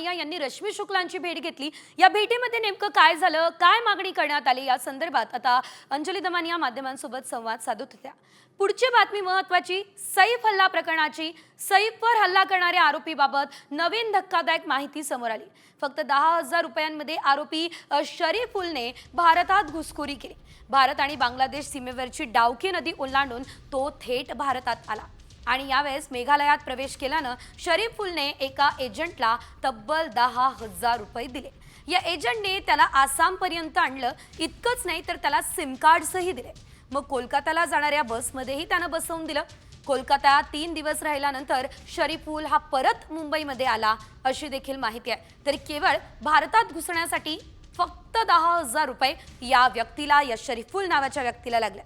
दमानिया यांनी रश्मी शुक्लांची भेट घेतली। या भेटीमध्ये नेमकं काय झालं, काय मागणी करण्यात आली, या संदर्भात आता अंजली दमानिया माध्यमांसोबत संवाद साधत होत्या। पुढची बातमी महत्त्वाची, सैफ हल्ला प्रकरणाची। सैफवर हल्ला करणाऱ्या आरोपीबाबत नवीन धक्कादायक माहिती समोर आली। फक्त 10,000 रुपयांमध्ये आरोपी शरीफुलने भारतात घुसखोरी केली। भारत आणि बांगलादेश सीमेवरची डावकी नदी ओलांडून तो थेट भारतात आला आणि यावेळेस मेघालयात प्रवेश केल्यानं शरीफुलने एका एजंटला तब्बल 10,000 रुपये दिले। या एजंटने त्याला आसामपर्यंत आणलं। इतकंच नाही तर त्याला सिम कार्डसही दिले। मग कोलकाताला जाणाऱ्या बसमध्येही त्यानं बसवून दिलं। कोलकाता 3 दिवस राहिल्यानंतर शरीफुल हा परत मुंबईमध्ये आला अशी देखील माहिती आहे। तर केवळ भारतात घुसण्यासाठी फक्त 10,000 रुपये या व्यक्तीला, या शरीफुल नावाच्या व्यक्तीला लागले।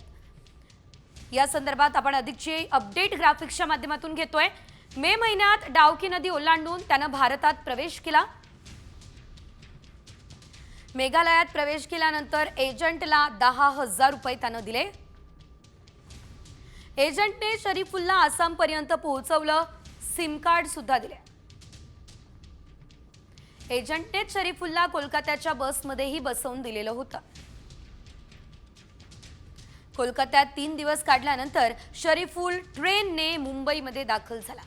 या संदर्भात आपण अधिकची अपडेट ग्राफिक्सच्या माध्यमातून घेतोय। मे महिन्यात डावकी नदी ओलांडून त्यानं भारतात प्रवेश केला। मेघालयात प्रवेश केल्यानंतर एजंटला 10,000 रुपये त्यानं दिले। एजंटने शरीफुलला आसामपर्यंत पोहोचवलं, सिम कार्ड सुद्धा दिले। एजंटने शरीफुलला कोलकात्याच्या बसमध्येही बसवून दिलेलं होतं। कोलकात्यात 3 दिवस काढल्यानंतर शरीफुल ट्रेनने मुंबईमध्ये दाखल झाला।